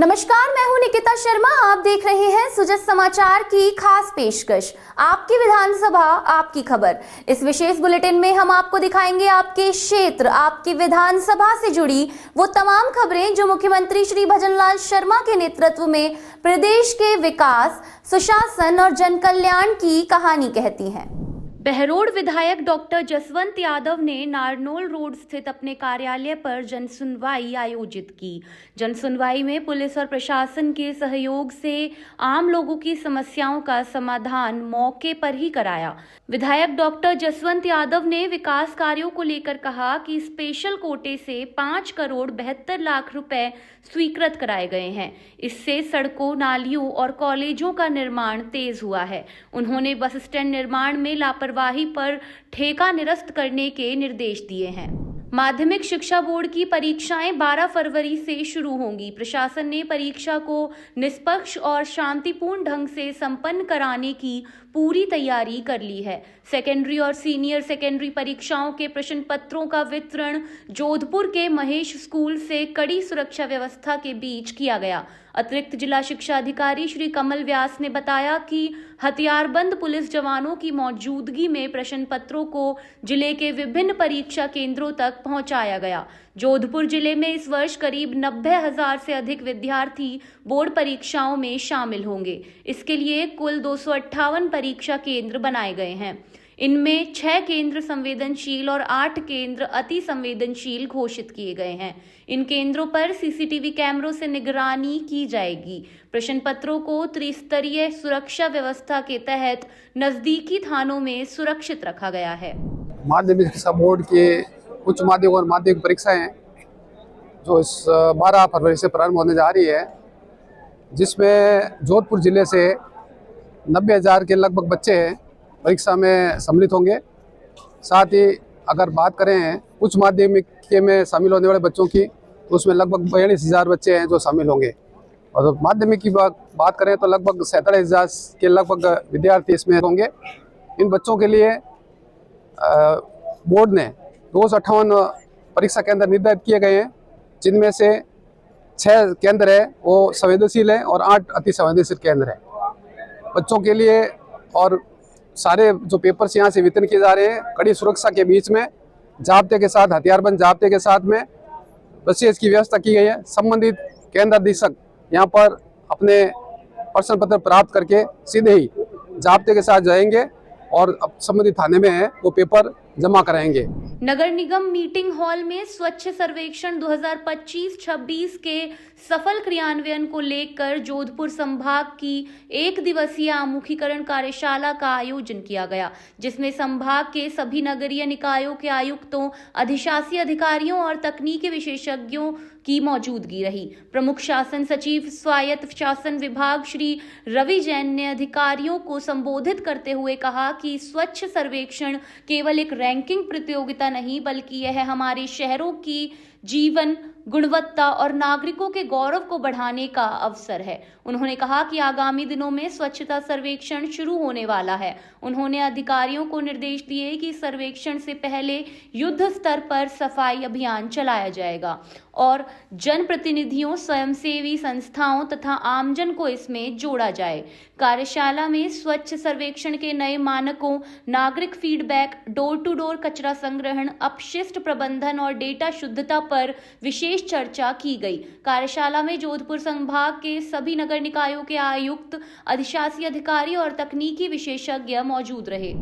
नमस्कार, मैं हूं निकिता शर्मा। आप देख रहे हैं सुजस समाचार की खास पेशकश, आपकी विधानसभा आपकी खबर। इस विशेष बुलेटिन में हम आपको दिखाएंगे आपके क्षेत्र, आपकी विधानसभा से जुड़ी वो तमाम खबरें जो मुख्यमंत्री श्री भजनलाल शर्मा के नेतृत्व में प्रदेश के विकास, सुशासन और जन कल्याण की कहानी कहती हैं। बहरोड विधायक डॉक्टर जसवंत यादव ने नारनौल रोड स्थित अपने कार्यालय पर जनसुनवाई आयोजित की। जनसुनवाई में पुलिस और प्रशासन के सहयोग से आम लोगों की समस्याओं का समाधान मौके पर ही कराया। विधायक डॉक्टर जसवंत यादव ने विकास कार्यों को लेकर कहा कि स्पेशल कोटे से 5 करोड़ 72 लाख रुपए स्वीकृत कराए गए हैं। इससे सड़कों, नालियों और कॉलेजों का निर्माण तेज हुआ है। उन्होंने बस स्टैंड निर्माण में लापरवाही पर ठेका निरस्त करने के निर्देश दिए हैं। माध्यमिक शिक्षा बोर्ड की परीक्षाएं 12 फरवरी से शुरू होंगी। प्रशासन ने परीक्षा को निष्पक्ष और शांतिपूर्ण ढंग से संपन्न कराने की पूरी तैयारी कर ली है। सेकेंडरी और सीनियर सेकेंडरी परीक्षाओं के प्रश्न पत्रों का वितरण जोधपुर के महेश स्कूल से कड़ी सुरक्षा व्यवस्था के बीच किया गया। अतिरिक्त जिला शिक्षा अधिकारी श्री कमल व्यास ने बताया कि हथियारबंद पुलिस जवानों की मौजूदगी में प्रश्न पत्रों को जिले के विभिन्न परीक्षा केंद्रों तक पहुंचाया गया। जोधपुर जिले में इस वर्ष करीब 90,000 से अधिक विद्यार्थी बोर्ड परीक्षाओं में शामिल होंगे। इसके लिए कुल 258 परीक्षा केंद्र बनाए गए हैं। इनमें 6 केंद्र संवेदनशील और 8 केंद्र अति संवेदनशील घोषित किए गए हैं। इन केंद्रों पर सीसीटीवी कैमरों से निगरानी की जाएगी। प्रश्न पत्रों को त्रिस्तरीय सुरक्षा व्यवस्था के तहत नजदीकी थानों में सुरक्षित रखा गया है। माध्यमिक शिक्षा बोर्ड के उच्च माध्यमिक और माध्यमिक परीक्षाएं जो इस 12 फरवरी से प्रारंभ होने जा रही है, जिसमें जोधपुर जिले से 90,000 के लगभग बच्चे परीक्षा में सम्मिलित होंगे। साथ ही अगर बात करें उच्च माध्यमिक के में शामिल होने वाले बच्चों की, तो उसमें लगभग 42,000 बच्चे हैं जो शामिल होंगे। और माध्यमिक की बात करें तो लगभग 47,000 के लगभग विद्यार्थी इसमें होंगे। इन बच्चों के लिए बोर्ड ने 258 परीक्षा केंद्र निर्धारित किए गए हैं, जिनमें से 6 केंद्र है वो संवेदनशील है और 8 अति संवेदनशील केंद्र है बच्चों के लिए। और सारे जो पेपर्स यहाँ से वितरण किए जा रहे हैं कड़ी सुरक्षा के बीच में, जाब्ते के साथ, हथियारबंद जाब्ते के साथ में विशेष की व्यवस्था की गई है। संबंधित केंद्र अधीक्षक यहाँ पर अपने प्रश्न पत्र प्राप्त करके सीधे ही जाब्ते के साथ जाएंगे और संबंधित थाने में है वो पेपर जमा कराएंगे। नगर निगम मीटिंग हॉल में स्वच्छ सर्वेक्षण 2025-26 के सफल क्रियान्वयन को लेकर जोधपुर संभाग की 1 दिवसीय आमुखीकरण कार्यशाला का आयोजन किया गया, जिसमें संभाग के सभी नगरीय निकायों के आयुक्तों, अधिशासी अधिकारियों और तकनीकी विशेषज्ञों की मौजूदगी रही। प्रमुख शासन सचिव स्वायत्त शासन विभाग श्री रवि जैन ने अधिकारियों को संबोधित करते हुए कहा कि स्वच्छ सर्वेक्षण केवल एक रैंकिंग प्रतियोगिता नहीं, बल्कि यह हमारे शहरों की जीवन गुणवत्ता और नागरिकों के गौरव को बढ़ाने का अवसर है। उन्होंने कहा कि आगामी दिनों में स्वच्छता सर्वेक्षण शुरू होने वाला है। उन्होंने अधिकारियों को निर्देश दिए कि सर्वेक्षण से पहले युद्ध स्तर पर सफाई अभियान चलाया जाएगा और जनप्रतिनिधियों, स्वयंसेवी संस्थाओं तथा आमजन को इसमें जोड़ा जाए। कार्यशाला में स्वच्छ सर्वेक्षण के नए मानकों, नागरिक फीडबैक, डोर टू डोर कचरा संग्रहण, अपशिष्ट प्रबंधन और डेटा शुद्धता पर विशेष चर्चा की गई। कार्यशाला में जोधपुर संभाग के सभी नगर निकायों के आयुक्त, अधिशासी अधिकारी और तकनीकी विशेषज्ञ मौजूद रहे।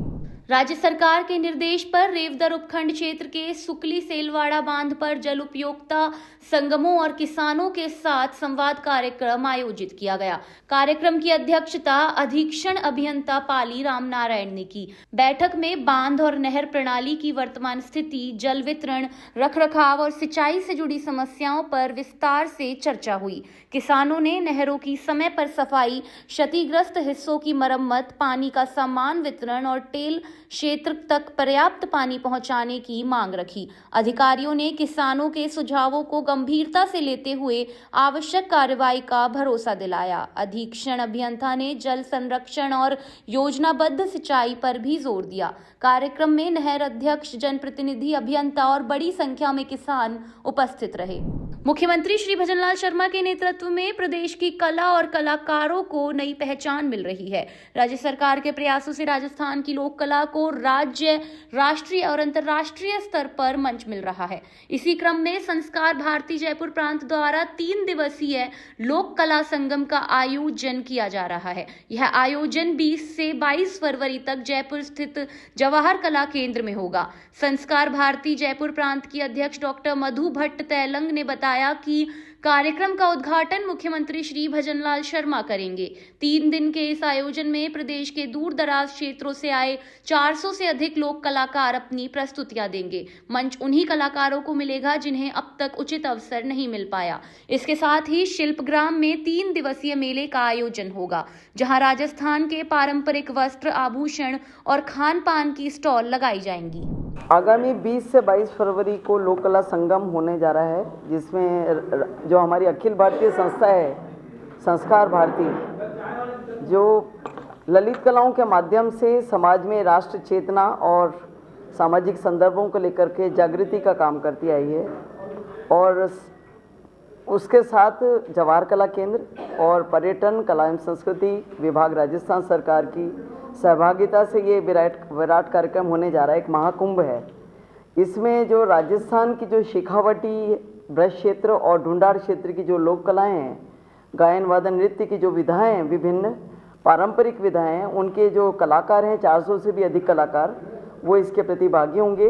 राज्य सरकार के निर्देश पर रेवदर उपखंड क्षेत्र के सुकली सेलवाड़ा बांध पर जल उपयोक्ता संगमों और किसानों के साथ संवाद कार्यक्रम आयोजित किया गया। कार्यक्रम की अध्यक्षता अधीक्षण अभियंता पाली रामनारायण ने की। बैठक में बांध और नहर प्रणाली की वर्तमान स्थिति, जल वितरण, रखरखाव और सिंचाई से जुड़ी समस्याओं पर विस्तार से चर्चा हुई। किसानों ने नहरों की समय पर सफाई, क्षतिग्रस्त हिस्सों की मरम्मत, पानी का समान वितरण और टेल क्षेत्र तक पर्याप्त पानी पहुंचाने की मांग रखी। अधिकारियों ने किसानों के सुझावों को गंभीरता से लेते हुए आवश्यक कार्रवाई का भरोसा दिलाया। अधीक्षण अभियंता ने जल संरक्षण और योजनाबद्ध सिंचाई पर भी जोर दिया। कार्यक्रम में नहर अध्यक्ष, जनप्रतिनिधि, अभियंता और बड़ी संख्या में किसान उपस्थित रहे। मुख्यमंत्री श्री भजनलाल शर्मा के नेतृत्व में प्रदेश की कला और कलाकारों को नई पहचान मिल रही है। राज्य सरकार के प्रयासों से राजस्थान की लोक कला को राज्य, राष्ट्रीय और अंतर्राष्ट्रीय स्तर पर मंच मिल रहा है। इसी क्रम में संस्कार भारती जयपुर प्रांत द्वारा 3 दिवसीय लोक कला संगम का आयोजन किया जा रहा है। यह आयोजन 20 से 22 फरवरी तक जयपुर स्थित जवाहर कला केंद्र में होगा। संस्कार भारती जयपुर प्रांत की अध्यक्ष डॉक्टर मधु भट्ट तैलंग ने बताया कि कार्यक्रम का उद्घाटन मुख्यमंत्री श्री भजनलाल शर्मा करेंगे। 3 दिन के इस आयोजन में प्रदेश के दूर दराज क्षेत्रों से आए 400 से अधिक लोक कलाकार अपनी प्रस्तुतियां देंगे। मंच उन्हीं कलाकारों को मिलेगा जिन्हें अब तक उचित अवसर नहीं मिल पाया। इसके साथ ही शिल्पग्राम में 3 दिवसीय मेले का आयोजन होगा, जहां राजस्थान के पारंपरिक वस्त्र, आभूषण और खान पान की स्टॉल लगाई जाएंगी। आगामी 20 से 22 फरवरी को लोक कला संगम होने जा रहा है, जिसमें जो हमारी अखिल भारतीय संस्था है संस्कार भारती, जो ललित कलाओं के माध्यम से समाज में राष्ट्र चेतना और सामाजिक संदर्भों को लेकर के जागृति का काम करती आई है। और उसके साथ जवाहर कला केंद्र और पर्यटन, कला एवं संस्कृति विभाग राजस्थान सरकार की सहभागिता से ये विराट कार्यक्रम होने जा रहा है। एक महाकुंभ है। इसमें जो राजस्थान की जो शेखावटी, ब्रज क्षेत्र और ढूंढाड़ क्षेत्र की जो लोक कलाएँ हैं, गायन, वादन, नृत्य की जो विधाएँ हैं, विभिन्न पारंपरिक विधाएँ हैं, उनके जो कलाकार हैं 400 से भी अधिक कलाकार, वो इसके प्रतिभागी होंगे।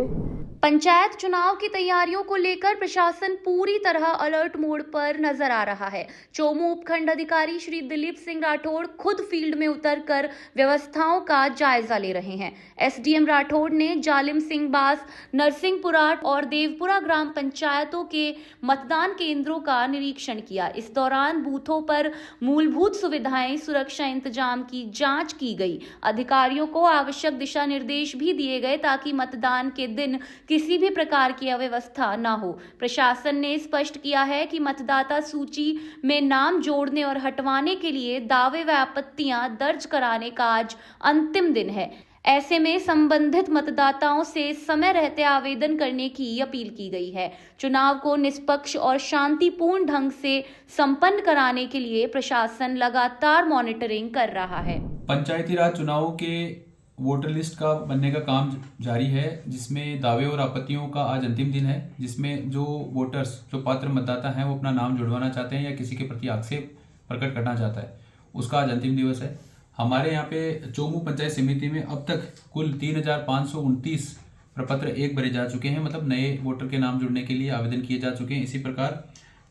पंचायत चुनाव की तैयारियों को लेकर प्रशासन पूरी तरह अलर्ट मोड पर नजर आ रहा है। चोमू उपखंड अधिकारी श्री दिलीप सिंह राठौड़ खुद फील्ड में उतरकर व्यवस्थाओं का जायजा ले रहे हैं। एसडीएम राठौड़ ने जालिम सिंह बास, नरसिंहपुरा और देवपुरा ग्राम पंचायतों के मतदान केंद्रों का निरीक्षण किया। इस दौरान बूथों पर मूलभूत सुविधाएं, सुरक्षा इंतजाम की जांच की गई। अधिकारियों को आवश्यक दिशा निर्देश भी दिए गए ताकि मतदान के दिन किसी भी प्रकार की अव्यवस्था न हो। प्रशासन ने स्पष्ट किया है कि मतदाता सूची में नाम जोड़ने और हटवाने के लिए दावे व आपत्तियां दर्ज कराने का आज अंतिम दिन है। ऐसे में संबंधित मतदाताओं से समय रहते आवेदन करने की अपील की गई है। चुनाव को निष्पक्ष और शांतिपूर्ण ढंग से संपन्न कराने के लिए प्रशासन लगातार मॉनिटरिंग कर रहा है। पंचायती राज चुनावों के वोटर लिस्ट का बनने का काम जारी है, जिसमें दावे और आपत्तियों का आज अंतिम दिन है, जिसमें जो वोटर्स, जो पात्र मतदाता हैं, वो अपना नाम जुड़वाना चाहते हैं या किसी के प्रति आक्षेप प्रकट करना चाहता है, उसका आज अंतिम दिवस है। हमारे यहाँ पे चोमू पंचायत समिति में अब तक कुल 3529 प्रपत्र भरे जा चुके हैं, मतलब नए वोटर के नाम जुड़ने के लिए आवेदन किए जा चुके हैं। इसी प्रकार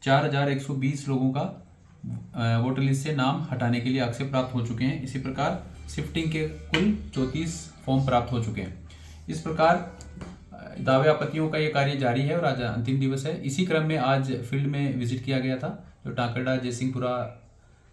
4120 लोगों का वोटर लिस्ट से नाम हटाने के लिए आक्षेप प्राप्त हो चुके हैं। इसी प्रकार शिफ्टिंग के कुल 34 फॉर्म प्राप्त हो चुके हैं। इस प्रकार दावे आपत्तियों का ये कार्य जारी है और आज अंतिम दिवस है। इसी क्रम में आज फील्ड में विजिट किया गया था, जो टाकरडा, जयसिंहपुरा,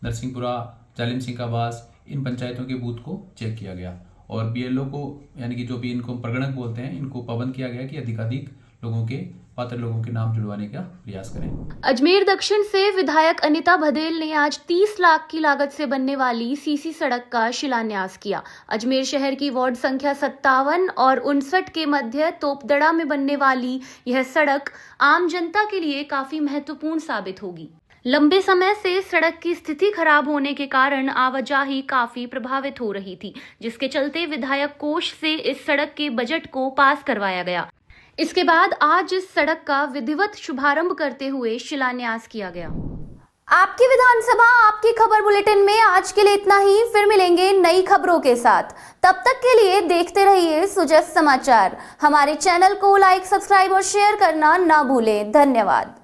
नरसिंहपुरा, जालिम सिंह का बास, इन पंचायतों के बूथ को चेक किया गया और बीएलओ को, यानी कि जो भी इनको प्रगणक बोलते हैं, इनको पाबंद किया गया कि अधिकाधिक लोगों के, पात्र लोगों के नाम जुड़वाने का प्रयास करें। अजमेर दक्षिण से विधायक अनिता बधेल ने आज 30 लाख की लागत से बनने वाली सीसी सड़क का शिलान्यास किया। अजमेर शहर की वार्ड संख्या 57 और 59 के मध्य तोपदड़ा में बनने वाली यह सड़क आम जनता के लिए काफी महत्वपूर्ण साबित होगी। लंबे समय से सड़क की स्थिति खराब होने के कारण आवाजाही काफी प्रभावित हो रही थी, जिसके चलते विधायक कोष से इस सड़क के बजट को पास करवाया गया। इसके बाद आज इस सड़क का विधिवत शुभारंभ करते हुए शिलान्यास किया गया। आपकी विधानसभा आपकी खबर बुलेटिन में आज के लिए इतना ही। फिर मिलेंगे नई खबरों के साथ। तब तक के लिए देखते रहिए सुजस समाचार। हमारे चैनल को लाइक, सब्सक्राइब और शेयर करना ना भूलें। धन्यवाद।